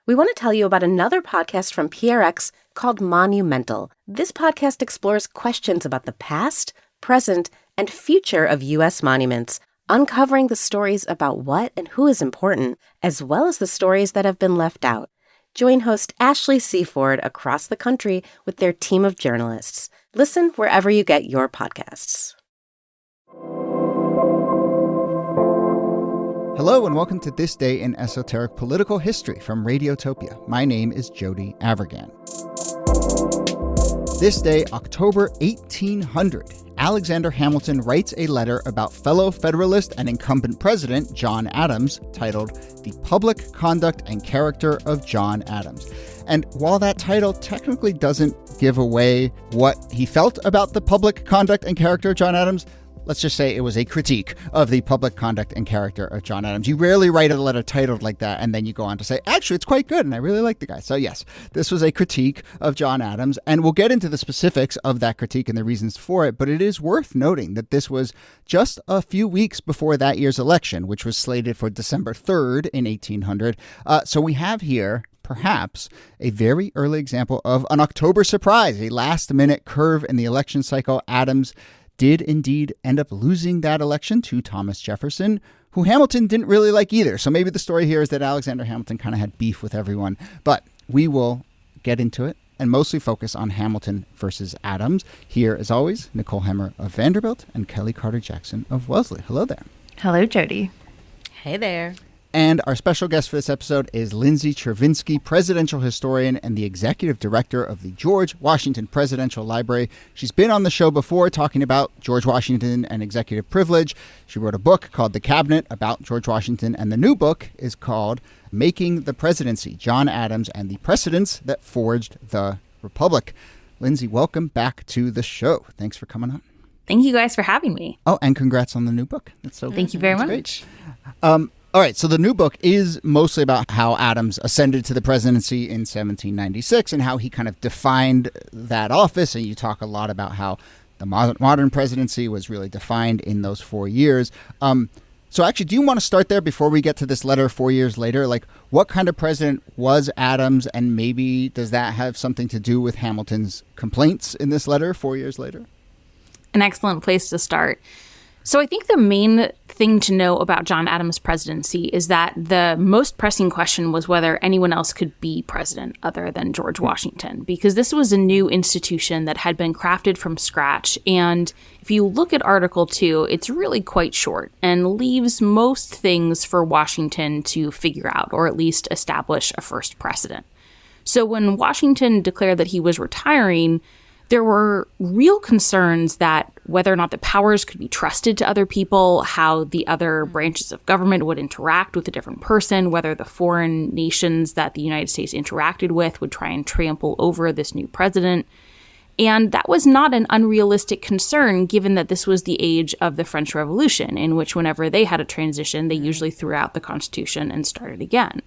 we want to tell you about another podcast from PRX called Monumental. This podcast explores questions about the past, present, and future of U.S. monuments, uncovering the stories about what and who is important, as well as the stories that have been left out. Join host Ashley Seaford across the country with their team of journalists. Listen wherever you get your podcasts. Hello and welcome to This Day in Esoteric Political History from Radiotopia. My name is Jody Avirgan. This day, October 1800, Alexander Hamilton writes a letter about fellow Federalist and incumbent President John Adams titled The Public Conduct and Character of John Adams. And while that title technically doesn't give away what he felt about the public conduct and character of John Adams, let's just say it was a critique of the public conduct and character of John Adams. You rarely write a letter titled like that, and then you go on to say, actually, it's quite good, and I really like the guy. So yes, this was a critique of John Adams, and we'll get into the specifics of that critique and the reasons for it, but it is worth noting that this was just a few weeks before that year's election, which was slated for December 3rd in 1800. So we have here perhaps a very early example of an October surprise, a last-minute curve in the election cycle. Adams did indeed end up losing that election to Thomas Jefferson, who Hamilton didn't really like either. So maybe the story here is that Alexander Hamilton kind of had beef with everyone. But we will get into it and mostly focus on Hamilton versus Adams. Here, as always, Nicole Hemmer of Vanderbilt and Kellie Carter-Jackson of Wellesley. Hello there. Hello, Jody. Hey there. And our special guest for this episode is Lindsay Chervinsky, presidential historian and the executive director of the George Washington Presidential Library. She's been on the show before talking about George Washington and executive privilege. She wrote a book called The Cabinet about George Washington, and the new book is called Making the Presidency, John Adams and the Precedents That Forged the Republic. Lindsay, welcome back to the show. Thanks for coming on. Thank you guys for having me. Oh, and congrats on the new book. Thank you very much. Great. All right, so the new book is mostly about how Adams ascended to the presidency in 1796 and how he kind of defined that office. And you talk a lot about how the modern presidency was really defined in those 4 years. So actually, do you want to start there before we get to this letter 4 years later? Like, what kind of president was Adams, and maybe does that have something to do with Hamilton's complaints in this letter 4 years later? An excellent place to start. So I think the main thing to know about John Adams' presidency is that the most pressing question was whether anyone else could be president other than George Washington, because this was a new institution that had been crafted from scratch. And if you look at Article 2, it's really quite short and leaves most things for Washington to figure out, or at least establish a first precedent. So when Washington declared that he was retiring, there were real concerns that whether or not the powers could be trusted to other people, how the other branches of government would interact with a different person, whether the foreign nations that the United States interacted with would try and trample over this new president. And that was not an unrealistic concern, given that this was the age of the French Revolution, in which whenever they had a transition, they usually threw out the Constitution and started again.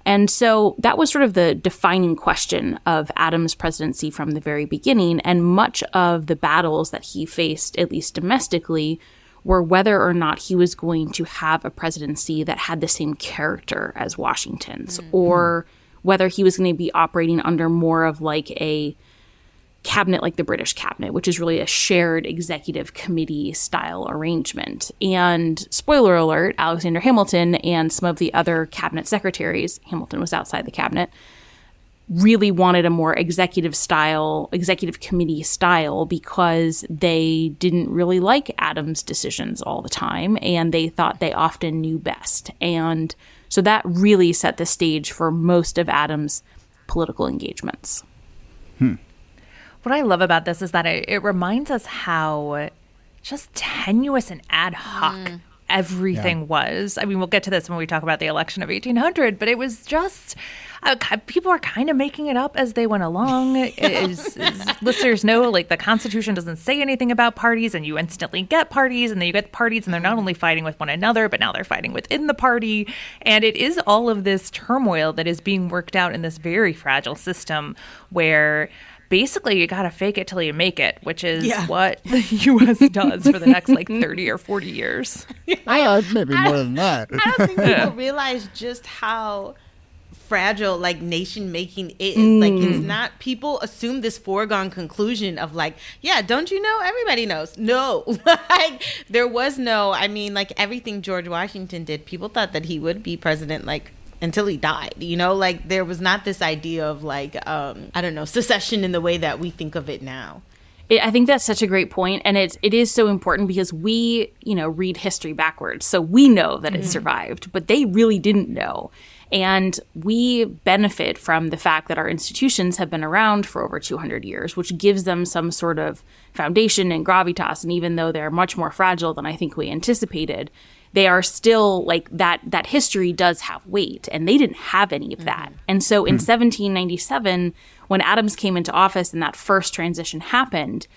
And so that was sort of the defining question of Adams' presidency from the very beginning, and much of the battles that he faced, at least domestically, were whether or not he was going to have a presidency that had the same character as Washington's, or whether he was going to be operating under more of like a cabinet like the British cabinet, which is really a shared executive committee style arrangement. And spoiler alert, Alexander Hamilton and some of the other cabinet secretaries, Hamilton was outside the cabinet, really wanted a more executive committee style, because they didn't really like Adams' decisions all the time, and they thought they often knew best. And so that really set the stage for most of Adams' political engagements. What I love about this is that it reminds us how just tenuous and ad hoc everything was. I mean, we'll get to this when we talk about the election of 1800, but it was just, people are kind of making it up as they went along. As listeners know, like, the Constitution doesn't say anything about parties, and you instantly get parties, and then you get parties, and they're not only fighting with one another, but now they're fighting within the party. And it is all of this turmoil that is being worked out in this very fragile system where basically you got to fake it till you make it, which is what the U.S. does for the next 30 or 40 years. Maybe more than that. I don't think people realize just how fragile like nation making is. Like, it's not, people assume this foregone conclusion of like, yeah, don't you know, everybody knows. No, like there was no, I mean, like everything George Washington did, people thought that he would be president like until he died, you know, like there was not this idea of like I don't know, secession in the way that we think of it now. I think that's such a great point, and it is so important because we, you know, read history backwards, so we know that it survived, but they really didn't know. And we benefit from the fact that our institutions have been around for over 200 years, which gives them some sort of foundation and gravitas. And even though they're much more fragile than I think we anticipated, they are still like that history does have weight, and they didn't have any of that. And so in 1797, when Adams came into office and that first transition happened,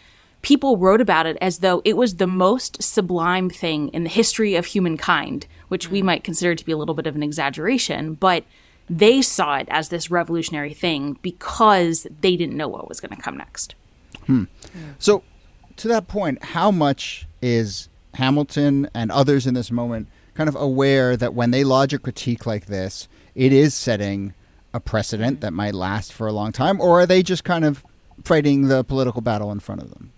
people wrote about it as though it was the most sublime thing in the history of humankind, which we might consider to be a little bit of an exaggeration, but they saw it as this revolutionary thing because they didn't know what was going to come next. So to that point, how much is Hamilton and others in this moment kind of aware that when they lodge a critique like this, it is setting a precedent that might last for a long time, or are they just kind of fighting the political battle in front of them?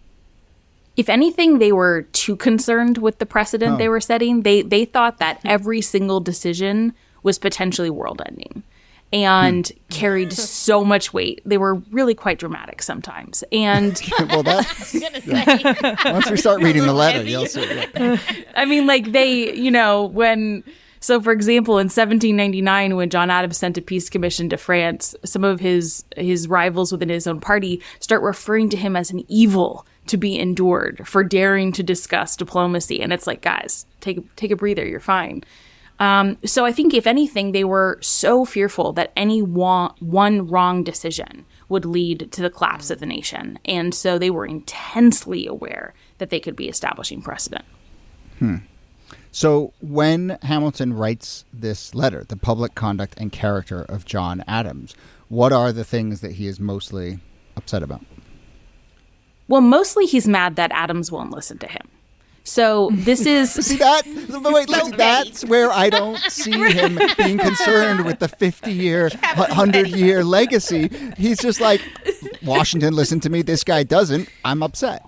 If anything, they were too concerned with the precedent they were setting. They thought that every single decision was potentially world-ending and carried so much weight. They were really quite dramatic sometimes. And Well, that's, once we start reading the letter, you'll see. Yeah. I mean, like they, you know, so for example, in 1799, when John Adams sent a peace commission to France, some of his rivals within his own party start referring to him as an evil to be endured for daring to discuss diplomacy. And it's like, guys, take a breather. You're fine. So I think if anything, they were so fearful that any one wrong decision would lead to the collapse of the nation. And so they were intensely aware that they could be establishing precedent. So when Hamilton writes this letter, The Public Conduct and Character of John Adams, what are the things that he is mostly upset about? Well, mostly he's mad that Adams won't listen to him. So this is... See that? Wait, Lindsay, that's where I don't see him being concerned with the 50-year, 100-year legacy. He's just like, Washington, listen to me. This guy doesn't. I'm upset.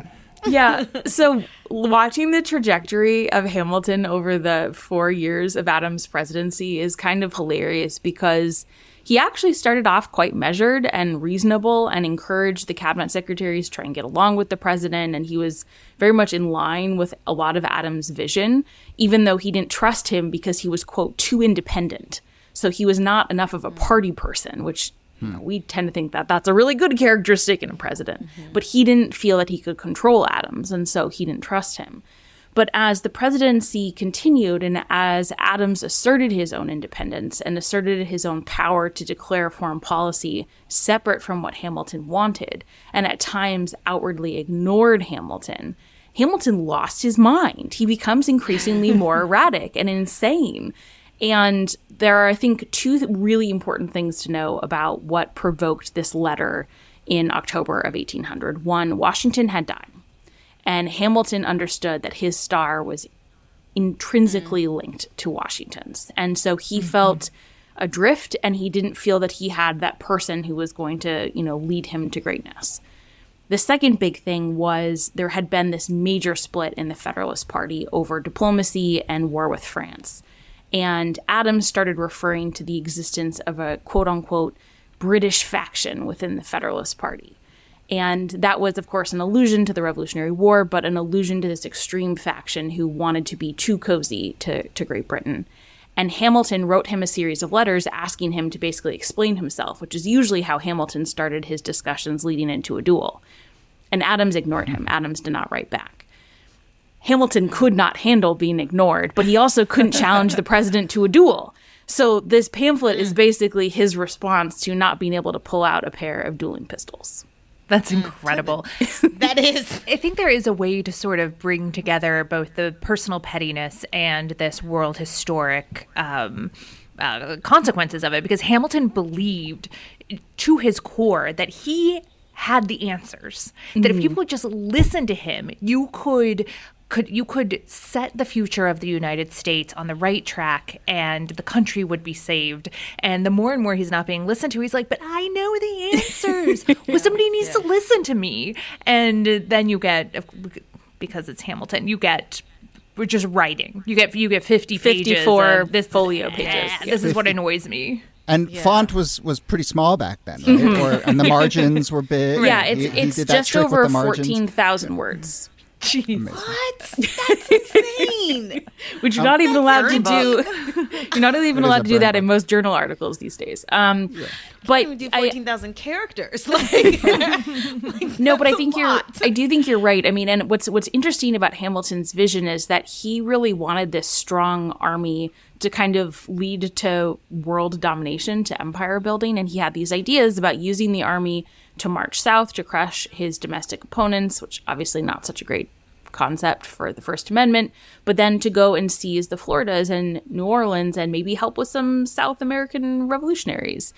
Yeah. So watching the trajectory of Hamilton over the 4 years of Adams' presidency is kind of hilarious because he actually started off quite measured and reasonable and encouraged the cabinet secretaries to try and get along with the president. And he was very much in line with a lot of Adams' vision, even though he didn't trust him because he was, quote, too independent. So he was not enough of a party person, which you know, we tend to think that that's a really good characteristic in a president. But he didn't feel that he could control Adams, and so he didn't trust him. But as the presidency continued and as Adams asserted his own independence and asserted his own power to declare foreign policy separate from what Hamilton wanted, and at times outwardly ignored Hamilton, Hamilton lost his mind. He becomes increasingly more erratic and insane. And there are, I think, two really important things to know about what provoked this letter in October of 1800. One, Washington had died. And Hamilton understood that his star was intrinsically linked to Washington's. And so he felt adrift, and he didn't feel that he had that person who was going to, you know, lead him to greatness. The second big thing was there had been this major split in the Federalist Party over diplomacy and war with France. And Adams started referring to the existence of a quote-unquote British faction within the Federalist Party. And that was, of course, an allusion to the Revolutionary War, but an allusion to this extreme faction who wanted to be too cozy to Great Britain. And Hamilton wrote him a series of letters asking him to basically explain himself, which is usually how Hamilton started his discussions leading into a duel. And Adams ignored him. Adams did not write back. Hamilton could not handle being ignored, but he also couldn't challenge the president to a duel. So this pamphlet is basically his response to not being able to pull out a pair of dueling pistols. That's incredible. That is. I think there is a way to sort of bring together both the personal pettiness and this world historic consequences of it, because Hamilton believed to his core that he had the answers, that if people would just listen to him, you could you could set the future of the United States on the right track and the country would be saved. And the more and more he's not being listened to, he's like, but I know the answers. Well, somebody needs to listen to me. And then you get, because it's Hamilton, we're just writing. You get 50 pages. 54 folio pages. This is what annoys me. And font was pretty small back then, right? And the margins were big. Yeah, it's just over 14,000 words. Jeez. What? That's insane. Which you're not even allowed to do. You're not even allowed to do that in most journal articles these days. But you do 14,000 characters. No, but I do think you're right. I mean, and what's interesting about Hamilton's vision is that he really wanted this strong army to kind of lead to world domination, to empire building, and he had these ideas about using the army to march south to crush his domestic opponents, which obviously not such a great concept for the First Amendment, but then to go and seize the Floridas and New Orleans and maybe help with some South American revolutionaries.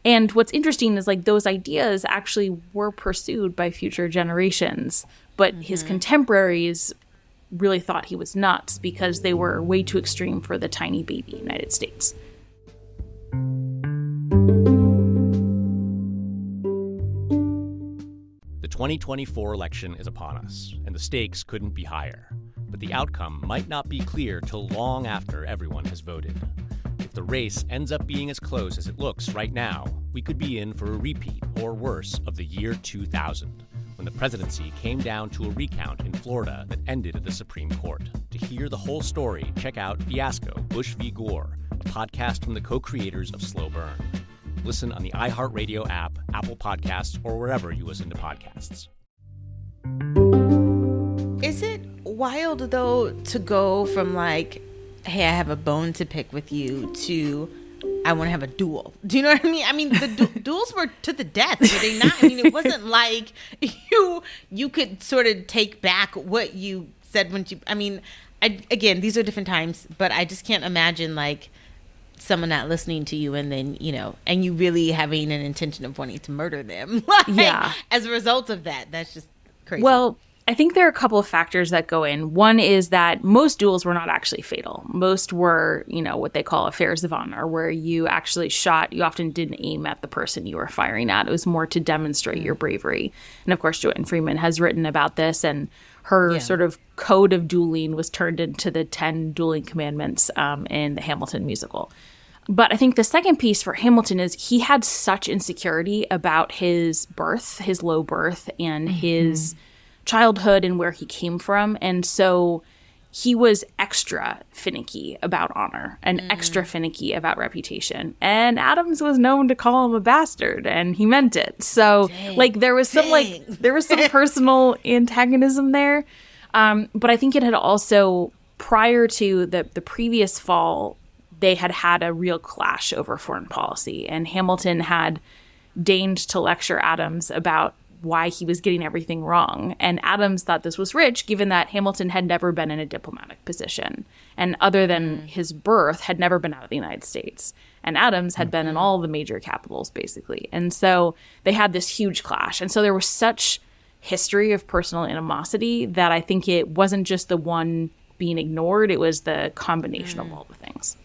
And what's interesting is like those ideas actually were pursued by future generations, but his contemporaries really thought he was nuts because they were way too extreme for the tiny baby United States. The 2024 election is upon us, and the stakes couldn't be higher. But the outcome might not be clear till long after everyone has voted. If the race ends up being as close as it looks right now, we could be in for a repeat, or worse, of the year 2000, when the presidency came down to a recount in Florida that ended at the Supreme Court. To hear the whole story, check out Fiasco, Bush v. Gore, a podcast from the co-creators of Slow Burn. Listen on the iHeartRadio app, Apple Podcasts, or wherever you listen to podcasts. Is it wild, though, to go from like, hey, I have a bone to pick with you, to I want to have a duel? Do you know what I mean? I mean, the duels were to the death, were they not? I mean, it wasn't like you could sort of take back what you said when you, I mean, again, these are different times, but I just can't imagine like someone not listening to you and then, and you really having an intention of wanting to murder them. As a result of that, that's just crazy. Well, I think there are a couple of factors that go in. One is that most duels were not actually fatal. Most were, what they call affairs of honor, where you actually shot. You often didn't aim at the person you were firing at. It was more to demonstrate your bravery. And of course, Joanne Freeman has written about this, and her sort of code of dueling was turned into the 10 dueling commandments in the Hamilton musical. But I think the second piece for Hamilton is he had such insecurity about his birth, his low birth, and his childhood and where he came from. And so he was extra finicky about honor and extra finicky about reputation. And Adams was known to call him a bastard, and he meant it. So there was some personal antagonism there. But I think it had also, prior to the previous fall, they had a real clash over foreign policy. And Hamilton had deigned to lecture Adams about why he was getting everything wrong. And Adams thought this was rich, given that Hamilton had never been in a diplomatic position. And other than his birth, had never been out of the United States. And Adams had been in all the major capitals, basically. And so they had this huge clash. And so there was such history of personal animosity that I think it wasn't just the one being ignored, it was the combination of all the things.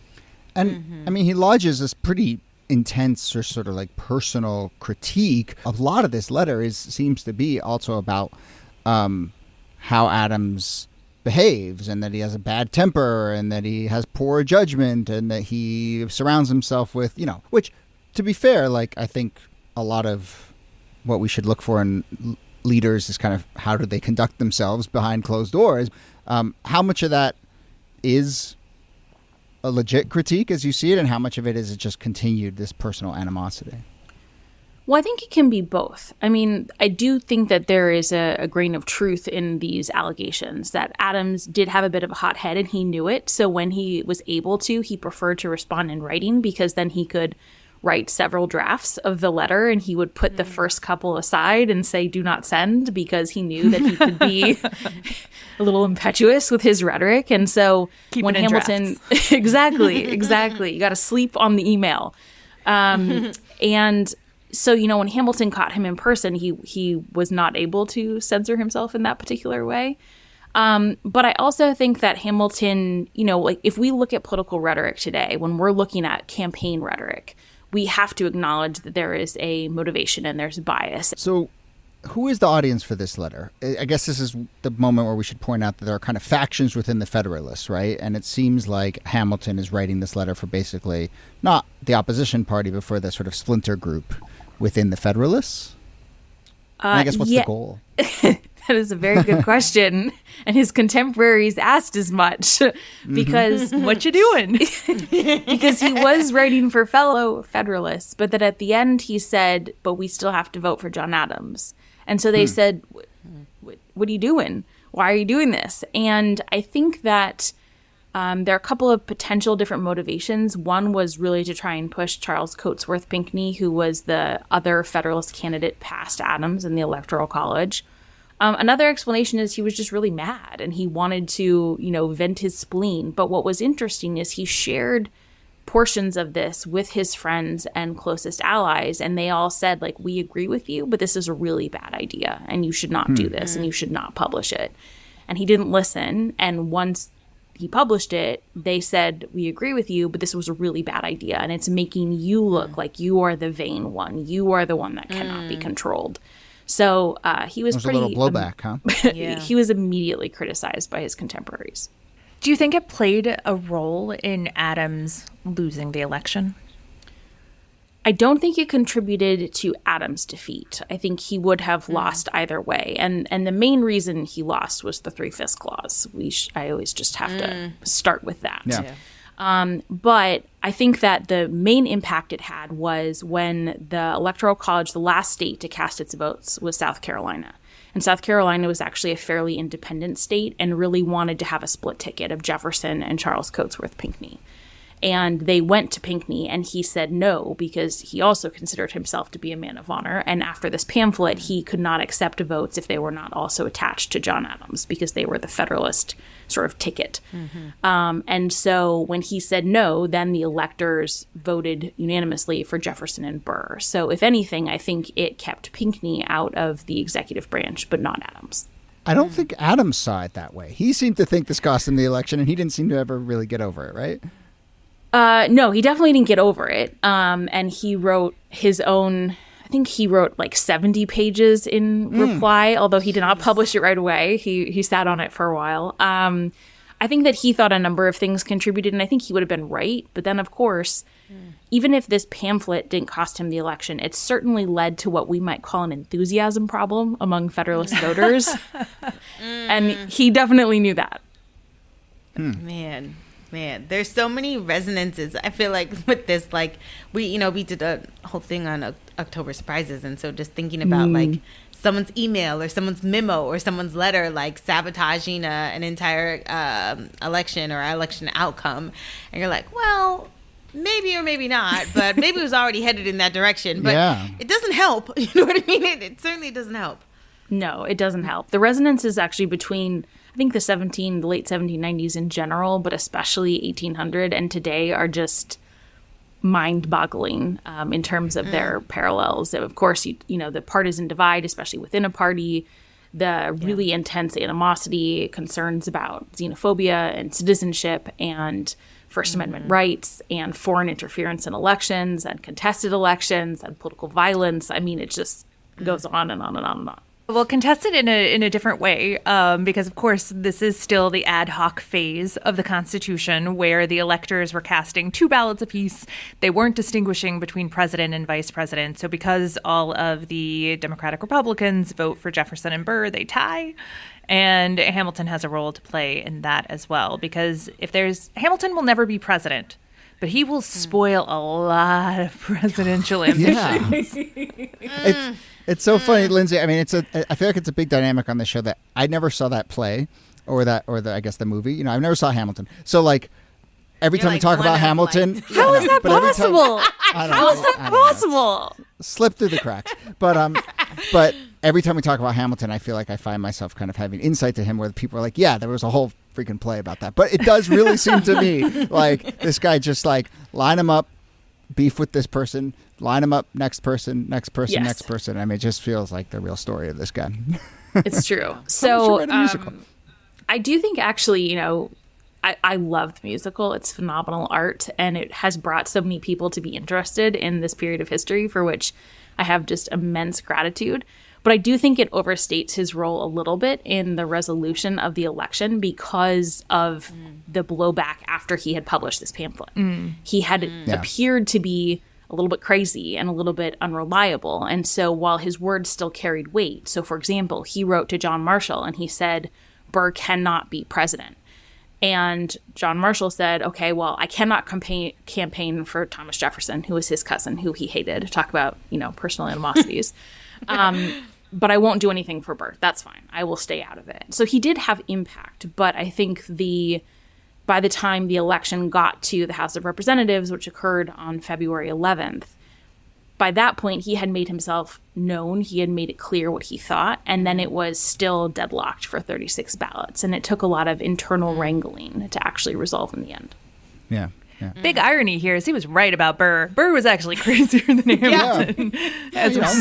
And I mean, he lodges this pretty intense or sort of like personal critique. A lot of this letter seems to be also about how Adams behaves, and that he has a bad temper, and that he has poor judgment, and that he surrounds himself with, which, to be fair, like I think a lot of what we should look for in leaders is kind of how do they conduct themselves behind closed doors. How much of that is a legit critique as you see it, and how much of it is just continued this personal animosity? Well, I think it can be both. I mean, I do think that there is a grain of truth in these allegations, that Adams did have a bit of a hot head and he knew it. So when he was able to, he preferred to respond in writing, because then he could write several drafts of the letter, and he would put the first couple aside and say, do not send, because he knew that he could be a little impetuous with his rhetoric. And so when Hamilton, exactly, you got to sleep on the email. And so, when Hamilton caught him in person, he was not able to censor himself in that particular way. But I also think that Hamilton, like if we look at political rhetoric today, when we're looking at campaign rhetoric, we have to acknowledge that there is a motivation and there's bias. So who is the audience for this letter? I guess this is the moment where we should point out that there are kind of factions within the Federalists, right? And it seems like Hamilton is writing this letter for basically not the opposition party, but for the sort of splinter group within the Federalists. And I guess what's the goal? That is a very good question. And his contemporaries asked as much because what you doing? Because he was writing for fellow Federalists, but that at the end he said, but we still have to vote for John Adams. And so they said, what are you doing? Why are you doing this? And I think that there are a couple of potential different motivations. One was really to try and push Charles Cotesworth Pinckney, who was the other Federalist candidate past Adams in the Electoral College. Another explanation is he was just really mad and he wanted to, vent his spleen. But what was interesting is he shared portions of this with his friends and closest allies. And they all said, like, we agree with you, but this is a really bad idea and you should not do this and you should not publish it. And he didn't listen. And once he published it, they said, we agree with you, but this was a really bad idea. And it's making you look like you are the vain one. You are the one that cannot be controlled. So he was pretty... a little blowback, huh? Yeah. He was immediately criticized by his contemporaries. Do you think it played a role in Adams losing the election? I don't think it contributed to Adams' defeat. I think he would have lost either way. And the main reason he lost was the 3/5 clause. I always just have to start with that. Yeah. But I think that the main impact it had was when the Electoral College, the last state to cast its votes, was South Carolina. And South Carolina was actually a fairly independent state and really wanted to have a split ticket of Jefferson and Charles Cotesworth Pinckney. And they went to Pinckney and he said no, because he also considered himself to be a man of honor. And after this pamphlet, he could not accept votes if they were not also attached to John Adams, because they were the Federalist sort of ticket. And so when he said no, then the electors voted unanimously for Jefferson and Burr. So if anything, I think it kept Pinckney out of the executive branch, but not Adams. I don't think Adams saw it that way. He seemed to think this cost him the election, and he didn't seem to ever really get over it, right? No, he definitely didn't get over it. And he wrote his own, I think he wrote like 70 pages in reply, although he did not publish it right away. He sat on it for a while. I think that he thought a number of things contributed, and I think he would have been right. But then, of course, even if this pamphlet didn't cost him the election, it certainly led to what we might call an enthusiasm problem among Federalist voters. And he definitely knew that. Man, there's so many resonances. I feel like with this, like we did a whole thing on October surprises, and so just thinking about like someone's email or someone's memo or someone's letter, like sabotaging an entire election or election outcome, and you're like, well, maybe or maybe not, but maybe it was already headed in that direction. But it doesn't help. You know what I mean? It certainly doesn't help. No, it doesn't help. The resonance is actually between, I think, the late 1790s in general, but especially 1800 and today are just mind-boggling in terms of their parallels. Of course, the partisan divide, especially within a party, the really intense animosity, concerns about xenophobia and citizenship and First Amendment rights and foreign interference in elections and contested elections and political violence. I mean, it just goes on and on and on and on. Well, contested in a different way, because, of course, this is still the ad hoc phase of the Constitution where the electors were casting 2 ballots apiece. They weren't distinguishing between president and vice president. So because all of the Democratic Republicans vote for Jefferson and Burr, they tie. And Hamilton has a role to play in that as well, because Hamilton will never be president, but he will spoil a lot of presidential ambitions. It's so funny, Lindsay. I mean, I feel like it's a big dynamic on the show that I never saw that play or the movie. I never saw Hamilton. So like every time we talk about Hamilton, how is that possible? How is that possible? Slip through the cracks. But every time we talk about Hamilton, I feel like I find myself kind of having insight to him where people are like, yeah, there was a whole freaking play about that. But it does really seem to me like this guy just like line him up, beef with this person, line him up, next person, next person, next person. I mean, it just feels like the real story of this guy. It's true. So I do think actually, I love the musical. It's phenomenal art, and it has brought so many people to be interested in this period of history, for which I have just immense gratitude. But I do think it overstates his role a little bit in the resolution of the election because of the blowback after he had published this pamphlet. He had appeared to be a little bit crazy and a little bit unreliable. And so while his words still carried weight, so for example, he wrote to John Marshall and he said, Burr cannot be president. And John Marshall said, okay, well, I cannot campaign for Thomas Jefferson, who was his cousin, who he hated. Talk about, personal animosities. But I won't do anything for Burr. That's fine. I will stay out of it. So he did have impact. But I think by the time the election got to the House of Representatives, which occurred on February 11th, by that point, he had made himself known. He had made it clear what he thought. And then it was still deadlocked for 36 ballots. And it took a lot of internal wrangling to actually resolve in the end. Yeah. Big irony here is he was right about Burr. Burr was actually crazier than Hamilton.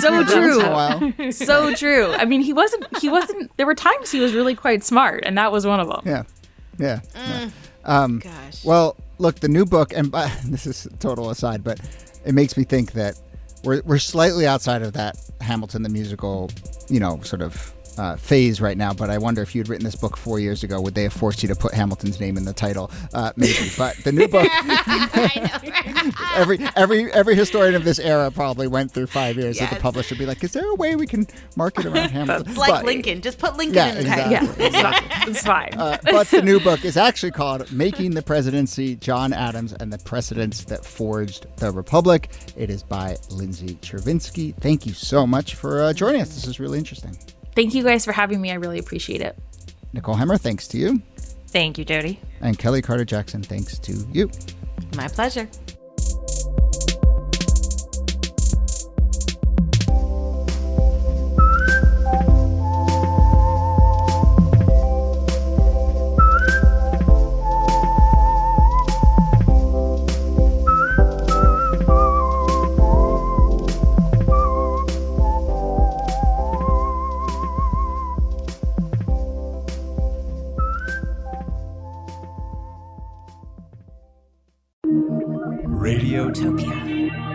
So true. So true. I mean, he wasn't, there were times he was really quite smart, and that was one of them. Yeah. Gosh. Well, look, the new book, and this is a total aside, but it makes me think that we're slightly outside of that Hamilton the musical, sort of phase right now. But I wonder if you'd written this book 4 years ago, would they have forced you to put Hamilton's name in the title? Maybe. But the new book, every historian of this era probably went through 5 years that the publisher would be like, is there a way we can mark it around Hamilton? It's like Lincoln. Just put Lincoln in the title. Yeah, it's fine. But the new book is actually called Making the Presidency, John Adams and the Precedents That Forged the Republic. It is by Lindsay Chervinsky. Thank you so much for joining us. This is really interesting. Thank you guys for having me. I really appreciate it. Nicole Hemmer, thanks to you. Thank you, Jody. And Kellie Carter-Jackson, thanks to you. My pleasure. Radiotopia.